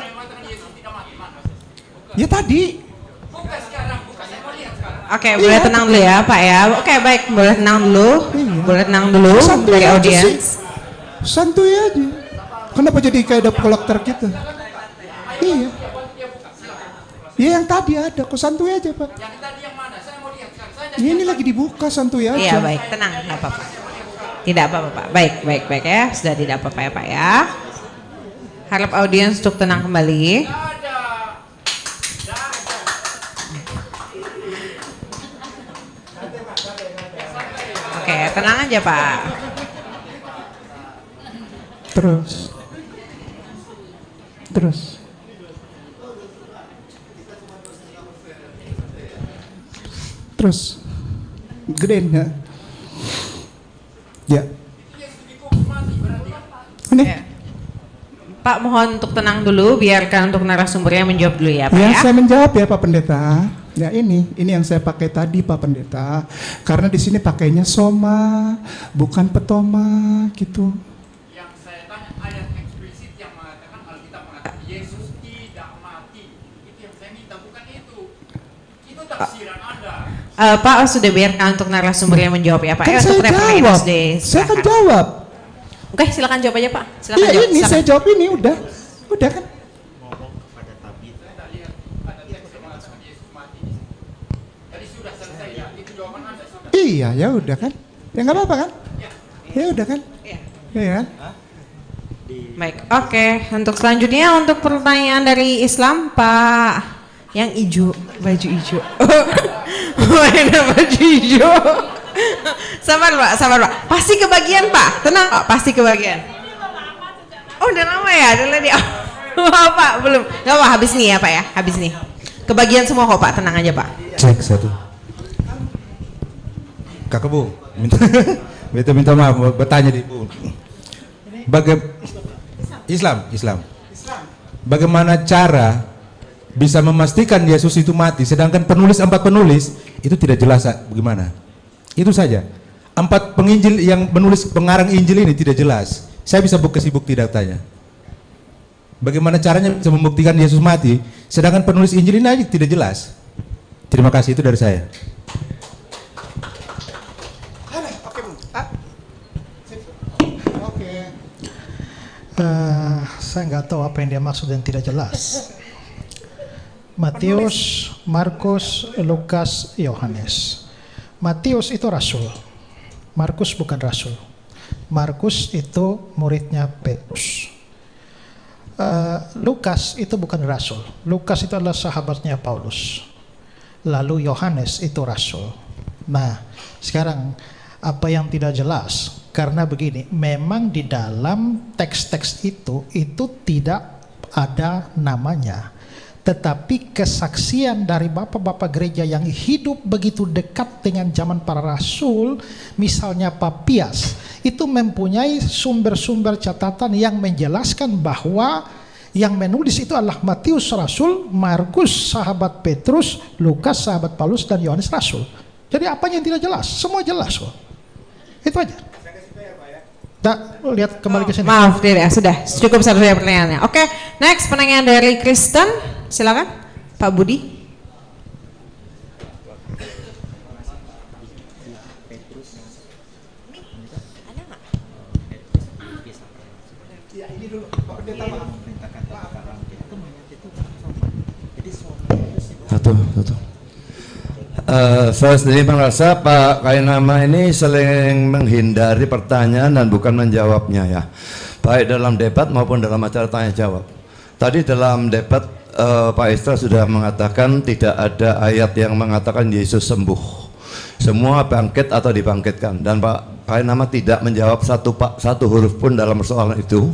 Ya tadi. Oke, boleh tenang dulu ya, Pak ya. Oke, baik, boleh tenang dulu. Boleh tenang dulu dari audiens. Santuy aja. Kenapa jadi kayak debt collector gitu? Iya. Ya yang tadi ada, kok santuy aja, Pak. Ya, ini lagi dibuka, santuy aja. Iya, baik, tenang, nggak apa-apa. Tidak apa-apa, Pak. Baik ya, sudah tidak apa-apa ya, Pak ya. Harap audiens untuk tenang kembali. Oke, tenang aja, Pak. Terus. Gedein ya. Ya. Ini. Pak mohon untuk tenang dulu, biarkan untuk narasumbernya menjawab dulu ya, Pak ya. Saya menjawab ya, Pak Pendeta. Ya ini yang saya pakai tadi, Pak Pendeta. Karena di sini pakainya soma, bukan petoma gitu. Yang saya tanya ayat eksplisit yang mengatakan Alkitab mengatakan Yesus tidak mati. Itu yang saya minta, bukan itu. Itu tafsiran Anda. Pak sudah biarkan untuk narasumbernya menjawab ya, Pak. Kan Untuk saya pertanyaan jawab. SD, Saya kan silakan. jawab. Oke, silakan jawab aja, Pak. Silakan Iya jawab. ini silakan. saya jawab ini udah kan. Iya ya udah kan. Ya nggak apa-apa kan? Ya udah kan? Iya kan? Baik, oke. Untuk selanjutnya untuk pertanyaan dari Islam, Pak yang hijau, baju hijau. Mana baju hijau? Sabar Pak. Pasti kebagian, Pak. Tenang, Pak. Pasti kebagian. Oh, udah lama ya? Udah dia. Pak, belum. Gak apa, habis nih ya, Pak ya. Habis nih. Kebagian semua kok, Pak. Tenang aja, Pak. Cek satu. Kakak Bu, minta maaf, bertanya di Bu. Islam. Bagaimana cara bisa memastikan Yesus itu mati, sedangkan empat penulis itu tidak jelas bagaimana? Itu saja. 4 penginjil yang menulis pengarang Injil ini tidak jelas. Saya bisa kasih bukti datanya. Bagaimana caranya bisa membuktikan Yesus mati, sedangkan penulis Injil ini aja tidak jelas. Terima kasih, itu dari saya. Saya nggak tahu apa yang dia maksud dan tidak jelas. Matius, Markus, Lukas, Yohanes. Matius itu rasul, Markus bukan rasul. Markus itu muridnya Petrus. Lukas itu bukan rasul. Lukas itu adalah sahabatnya Paulus. Lalu Yohanes itu rasul. Nah, sekarang apa yang tidak jelas? Karena begini, memang di dalam teks-teks itu tidak ada namanya. Tetapi kesaksian dari bapak-bapak gereja yang hidup begitu dekat dengan zaman para rasul, misalnya Papias, itu mempunyai sumber-sumber catatan yang menjelaskan bahwa yang menulis itu adalah Matius Rasul, Markus sahabat Petrus, Lukas sahabat Paulus, dan Yohanes Rasul. Jadi apanya yang tidak jelas? Semua jelas kok. Itu aja. Lihat kembali ke sini. Maaf, tidak, sudah cukup satu pertanyaannya. Oke, next pertanyaan dari Kristen, silakan Pak Budi. Satu. Saya sendiri merasa Pak Kainama ini sering menghindari pertanyaan dan bukan menjawabnya ya, baik dalam debat maupun dalam acara tanya jawab. Tadi dalam debat Pak Isra sudah mengatakan tidak ada ayat yang mengatakan Yesus sembuh, semua bangkit atau dibangkitkan, dan Pak Kainama tidak menjawab satu huruf pun dalam persoalan itu.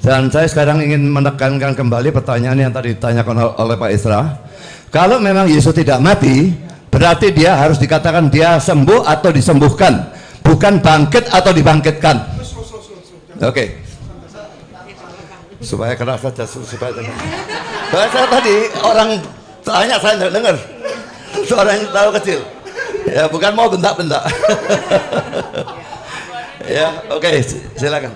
Dan saya sekarang ingin menekankan kembali pertanyaan yang tadi ditanyakan oleh Pak Isra. Kalau memang Yesus tidak mati, berarti dia harus dikatakan dia sembuh atau disembuhkan, bukan bangkit atau dibangkitkan. Oke. Supaya keras saja, supaya dengar. Saya tadi orang tanya, saya tidak dengar. Suaranya terlalu kecil. Ya, bukan mau bentak-bentak. Ya, oke, silakan.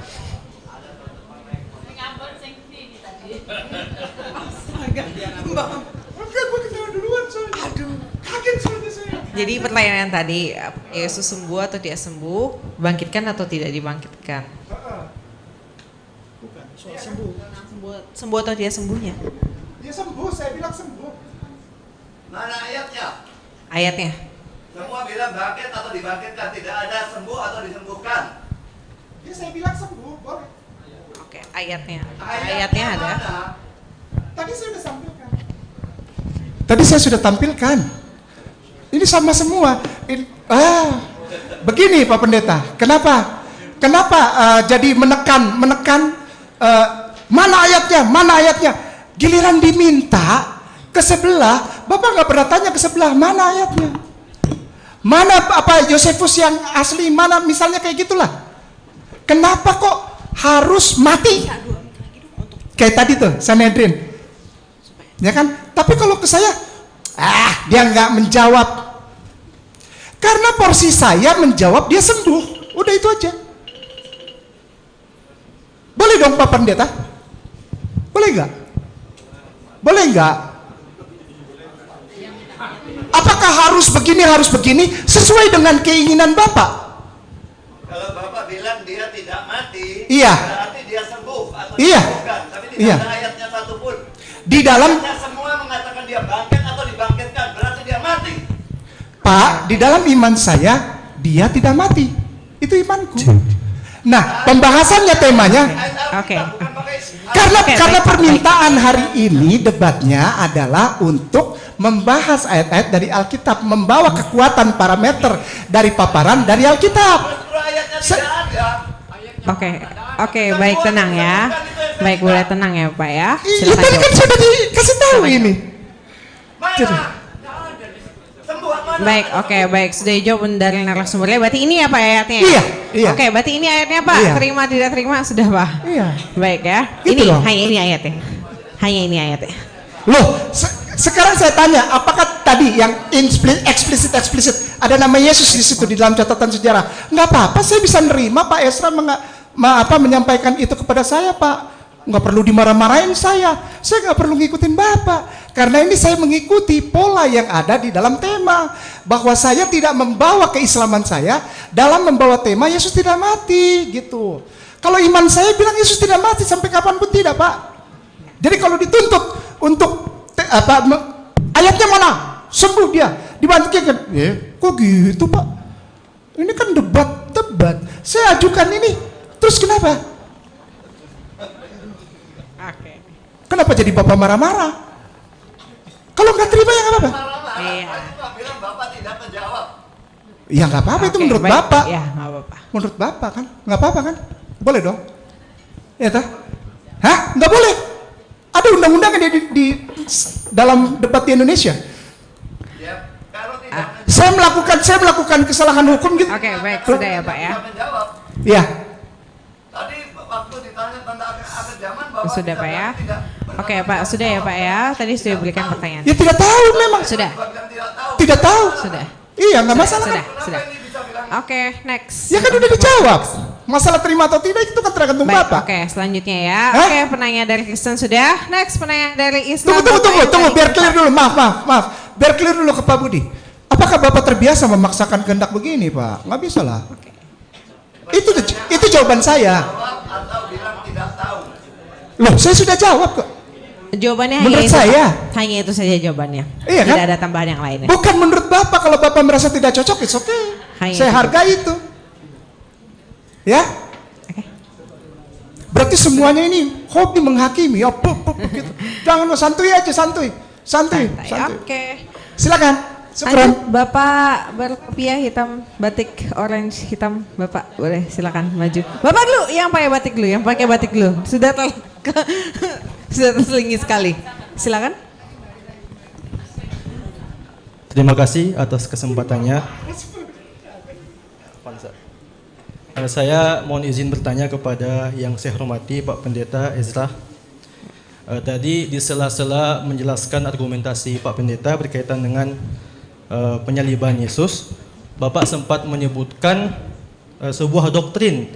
Jadi pertanyaan tadi, Yesus sembuh atau tidak sembuh, bangkitkan atau tidak dibangkitkan? Bukan, soal sembuh. Sembuh atau tidak sembuhnya? Dia sembuh, saya bilang sembuh. Mana ayatnya? Ayatnya? Semua bilang bangkit atau dibangkitkan, tidak ada sembuh atau disembuhkan. Ya saya bilang sembuh, boleh. Oke, ayatnya. Ayatnya ada. Tadi saya sudah sampaikan. Tadi saya sudah tampilkan. Ini sama semua. Begini Pak Pendeta, kenapa jadi menekan mana ayatnya? Giliran diminta ke sebelah, Bapak nggak pernah tanya ke sebelah mana ayatnya, mana apa Yosefus yang asli, mana misalnya kayak gitulah. Kenapa kok harus mati? Kayak tadi tuh Sanhedrin, ya kan? Tapi kalau ke saya, dia nggak menjawab. Karena porsi saya menjawab, dia sembuh. Udah itu aja. Boleh dong Pak Pendeta? Boleh nggak? Boleh nggak? Apakah harus begini sesuai dengan keinginan Bapak? Kalau Bapak bilang dia tidak mati, iya, berarti dia sembuh atau iya, disembuhkan. Tapi tidak iya, ada ayatnya satupun. Di dalam semua mengatakan dia bangkit atau dibangkitkan, berarti dia mati. Pak, di dalam iman saya dia tidak mati. Itu imanku. Nah, pembahasannya temanya. Karena permintaan hari ini debatnya adalah untuk membahas ayat-ayat dari Alkitab, membawa kekuatan parameter dari paparan dari Alkitab. Oke, baik, tenang ya. Baik, boleh tenang ya Pak ya. Iya, tadi kan sudah dikasih tahu ini. Baik, baik, sudah dijawab dari narasumbernya. Berarti ini ya Pak ayatnya? Iya. Oke, berarti ini ayatnya Pak. Iya. Terima tidak terima sudah Pak. Iya. Baik ya. Gitu loh. Hanya ini ayatnya. Loh, sekarang saya tanya, apakah tadi yang eksplisit ada nama Yesus di situ di dalam catatan sejarah? Nggak apa-apa, saya bisa nerima Pak Esra menyampaikan itu kepada saya Pak. Nggak perlu dimarah-marahin saya nggak perlu ngikutin Bapak, karena ini saya mengikuti pola yang ada di dalam tema, bahwa saya tidak membawa keislaman saya dalam membawa tema Yesus tidak mati gitu. Kalau iman saya bilang Yesus tidak mati sampai kapanpun tidak Pak. Jadi kalau dituntut untuk ayatnya mana? Sembuh dia, dibangkitkan. Kok gitu Pak? Ini kan debat. Saya ajukan ini, terus kenapa? Kenapa jadi Bapak marah-marah? Kalau nggak terima ya nggak apa-apa. Bilang Bapak tidak menjawab. Ya nggak apa-apa, itu menurut Bapak. Ya nggak apa-apa. Menurut Bapak kan, nggak apa-apa kan? Boleh dong? Ya toh? Hah? Nggak boleh? Ada undang-undang yang di dalam debat di Indonesia? Saya melakukan kesalahan hukum gitu. Oke, baik, sudah ya Pak ya. Iya. Tadi waktu ditanya tentang akhir zaman Bapak Sudah Pak ya. Oke Pak, sudah ya Pak ya. Tadi sudah diberikan pertanyaan. Ya tidak tahu memang. Sudah. Tidak tahu. Sudah. Iya, nggak masalah. Sudah. Oke, next. Ya kan udah dijawab. Masalah terima atau tidak itu kan tergantung Baik, Bapak. oke, selanjutnya ya. Oke, penanya dari Kristen sudah. Next, penanya dari Islam. Tunggu, biar clear dulu. Maaf. Biar clear dulu ke Pak Budi. Apakah Bapak terbiasa memaksakan kehendak begini, Pak? Nggak bisa lah. Itu jawaban saya. Loh, saya sudah jawab kok. Jawabannya menurut hanya saya. Hanya itu saja jawabannya. Iya kan? Tidak ada tambahan yang lainnya. Bukan menurut Bapak, kalau Bapak merasa tidak cocok, it's okay. Saya hargai itu. Ya? Berarti semuanya ini hobi menghakimi. Gitu. Jangan santuy aja, santuy. Oke. Silakan. Lanjut, Bapak berkopiah hitam, batik orange hitam, Bapak boleh silakan maju. Bapak dulu yang pakai batik dulu, sudah terselingi sekali. Silakan. Terima kasih atas kesempatannya. Saya mohon izin bertanya kepada yang saya hormati Pak Pendeta Ezra. Tadi di sela-sela menjelaskan argumentasi Pak Pendeta berkaitan dengan penyaliban Yesus, Bapak sempat menyebutkan sebuah doktrin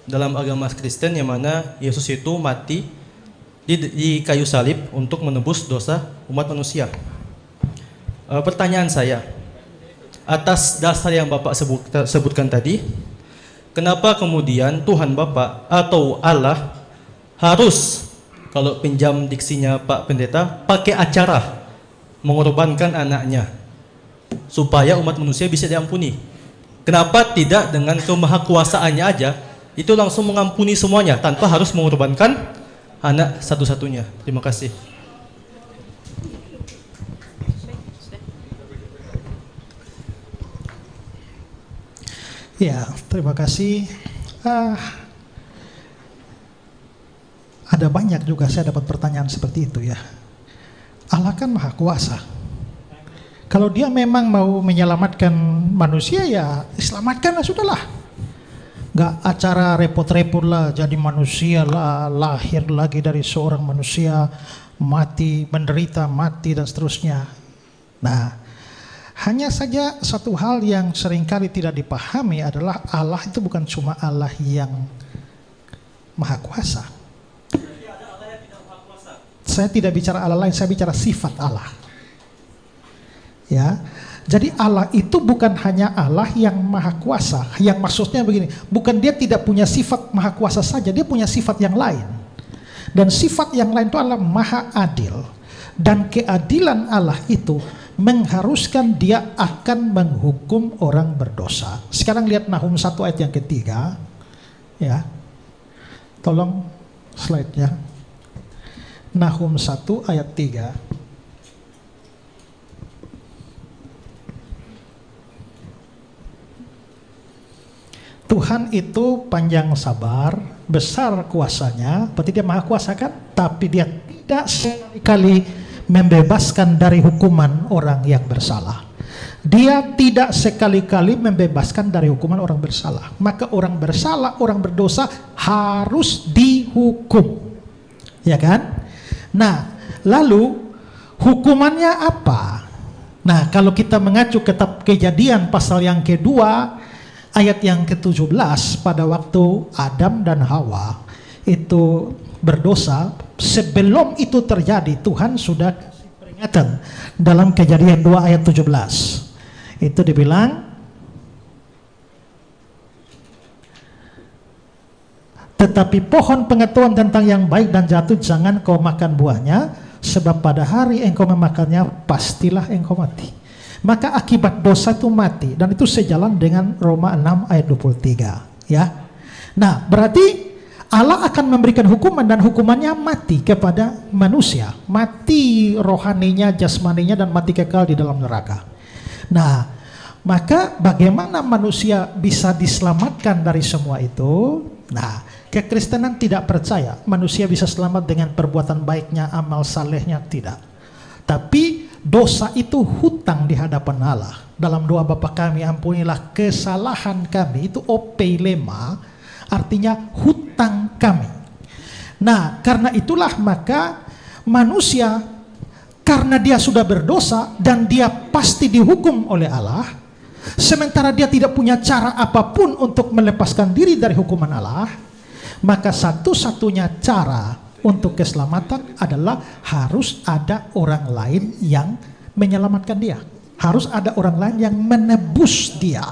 dalam agama Kristen yang mana Yesus itu mati di kayu salib untuk menebus dosa umat manusia. Pertanyaan saya, atas dasar yang Bapak sebutkan tadi, kenapa kemudian Tuhan Bapak atau Allah harus, kalau pinjam diksinya Pak Pendeta, pakai acara mengorbankan anaknya supaya umat manusia bisa diampuni? Kenapa tidak dengan kemahakuasaannya aja itu langsung mengampuni semuanya tanpa harus mengorbankan anak satu-satunya? Terima kasih. Ya, terima kasih. Ada banyak juga saya dapat pertanyaan seperti itu ya. Allah kan maha kuasa. Kalau dia memang mau menyelamatkan manusia ya selamatkanlah, sudahlah. Gak acara repot-repot lah, jadi manusia lah, lahir lagi dari seorang manusia, mati, menderita, mati dan seterusnya. Nah, hanya saja satu hal yang seringkali tidak dipahami adalah Allah itu bukan cuma Allah yang maha kuasa. Saya tidak bicara Allah lain, saya bicara sifat Allah. Ya, jadi Allah itu bukan hanya Allah yang maha kuasa. Yang maksudnya begini, bukan dia tidak punya sifat maha kuasa saja, dia punya sifat yang lain. Dan sifat yang lain itu adalah maha adil. Dan keadilan Allah itu mengharuskan dia akan menghukum orang berdosa. Sekarang lihat Nahum 1 ayat yang ketiga. Ya, tolong slide-nya. Nahum 1 ayat 3. Tuhan itu panjang sabar, besar kuasanya, berarti dia maha kuasa kan? Tapi dia tidak sekali membebaskan dari hukuman orang yang bersalah. Dia tidak sekali-kali membebaskan dari hukuman orang bersalah. Maka orang bersalah, orang berdosa harus dihukum. Ya kan? Nah, lalu hukumannya apa? Nah, kalau kita mengacu ke Kejadian pasal yang kedua, ayat yang ke-17, pada waktu Adam dan Hawa itu berdosa, sebelum itu terjadi Tuhan sudah kasih peringatan dalam Kejadian 2 ayat 17. Itu dibilang, tetapi pohon pengetahuan tentang yang baik dan jatuh jangan kau makan buahnya, sebab pada hari engkau memakannya pastilah engkau mati. Maka akibat dosa itu mati, dan itu sejalan dengan Roma 6 ayat 23 ya. Nah, berarti Allah akan memberikan hukuman, dan hukumannya mati kepada manusia, mati rohaninya, jasmaninya, dan mati kekal di dalam neraka. Nah, maka bagaimana manusia bisa diselamatkan dari semua itu? Nah, Kekristenan tidak percaya manusia bisa selamat dengan perbuatan baiknya, amal salehnya, tidak. Tapi dosa itu hutang di hadapan Allah. Dalam doa Bapa kami, ampunilah kesalahan kami, itu opelema, artinya hutang kami. Nah, karena itulah maka manusia, karena dia sudah berdosa dan dia pasti dihukum oleh Allah, sementara dia tidak punya cara apapun untuk melepaskan diri dari hukuman Allah, maka satu-satunya cara untuk keselamatan adalah harus ada orang lain yang menyelamatkan dia. Harus ada orang lain yang menebus dia.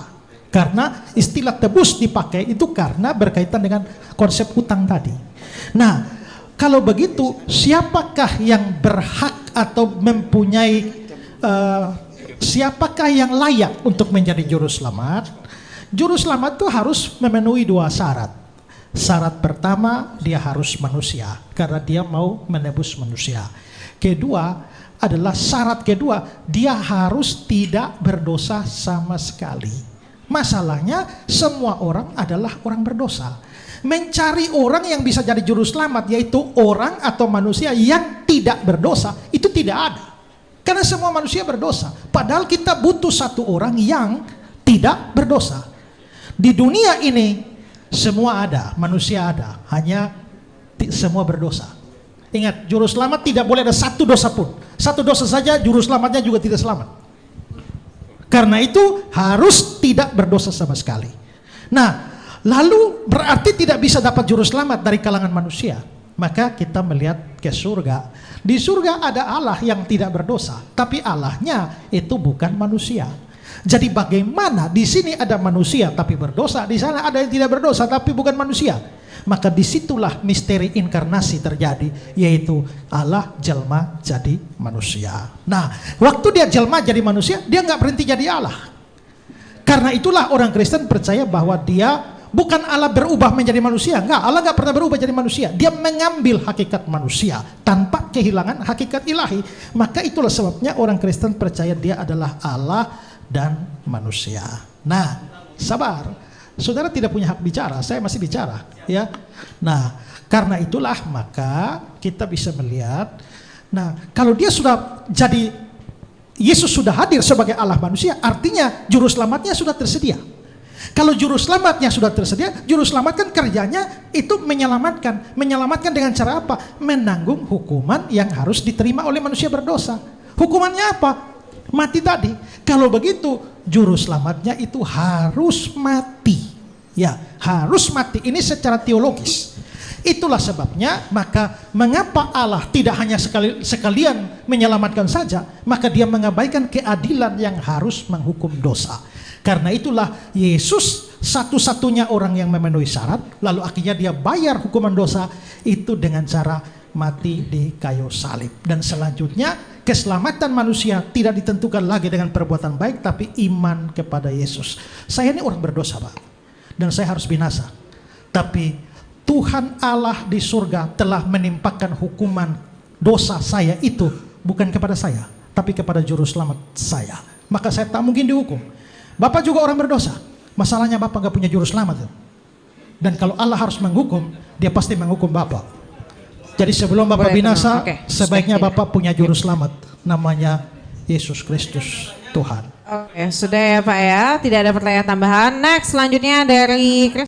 Karena istilah tebus dipakai itu karena berkaitan dengan konsep hutang tadi. Nah, kalau begitu siapakah yang berhak atau mempunyai siapakah yang layak untuk menjadi juru selamat? Juru selamat itu harus memenuhi 2 syarat. Syarat pertama, dia harus manusia karena dia mau menebus manusia. Kedua adalah syarat kedua, dia harus tidak berdosa sama sekali. Masalahnya semua orang adalah orang berdosa. Mencari orang yang bisa jadi juru selamat, yaitu orang atau manusia yang tidak berdosa, itu tidak ada. Karena semua manusia berdosa. Padahal kita butuh satu orang yang tidak berdosa. Di dunia ini semua ada, manusia ada, hanya semua berdosa. Ingat, juru selamat tidak boleh ada satu dosa pun. Satu dosa saja juru selamatnya juga tidak selamat. Karena itu harus tidak berdosa sama sekali. Nah, lalu berarti tidak bisa dapat juru selamat dari kalangan manusia. Maka kita melihat ke surga. Di surga ada Allah yang tidak berdosa, tapi Allahnya itu bukan manusia. Jadi bagaimana di sini ada manusia tapi berdosa, di sana ada yang tidak berdosa tapi bukan manusia. Maka disitulah misteri inkarnasi terjadi, yaitu Allah jelma jadi manusia. Nah, waktu dia jelma jadi manusia, dia nggak berhenti jadi Allah. Karena itulah orang Kristen percaya bahwa dia bukan Allah berubah menjadi manusia. Enggak, Allah nggak pernah berubah jadi manusia. Dia mengambil hakikat manusia tanpa kehilangan hakikat ilahi. Maka itulah sebabnya orang Kristen percaya dia adalah Allah dan manusia. Nah, sabar, saudara tidak punya hak bicara, saya masih bicara, ya. Nah, karena itulah maka kita bisa melihat, nah, kalau dia sudah jadi, Yesus sudah hadir sebagai Allah manusia, artinya juru selamatnya sudah tersedia. Kalau juru selamatnya sudah tersedia, juru selamat kan kerjanya itu menyelamatkan. Menyelamatkan dengan cara apa? Menanggung hukuman yang harus diterima oleh manusia berdosa. Hukumannya apa? Mati tadi. Kalau begitu juru selamatnya itu harus mati. Ya, harus mati. Ini secara teologis. Itulah sebabnya maka mengapa Allah tidak hanya sekalian menyelamatkan saja, maka dia mengabaikan keadilan yang harus menghukum dosa. Karena itulah Yesus satu-satunya orang yang memenuhi syarat, lalu akhirnya dia bayar hukuman dosa itu dengan cara mati di kayu salib. Dan selanjutnya keselamatan manusia tidak ditentukan lagi dengan perbuatan baik, tapi iman kepada Yesus. Saya ini orang berdosa, Pak, dan saya harus binasa. Tapi Tuhan Allah di surga telah menimpakan hukuman dosa saya itu bukan kepada saya, tapi kepada juru selamat saya. Maka saya tak mungkin dihukum. Bapak juga orang berdosa. Masalahnya Bapak gak punya juru selamat. Dan kalau Allah harus menghukum, dia pasti menghukum Bapak. Jadi sebelum Bapak binasa, sebaiknya Bapak punya juru selamat. Namanya Yesus Kristus Tuhan. Oke, sudah ya Pak ya. Tidak ada pertanyaan tambahan. Next, selanjutnya dari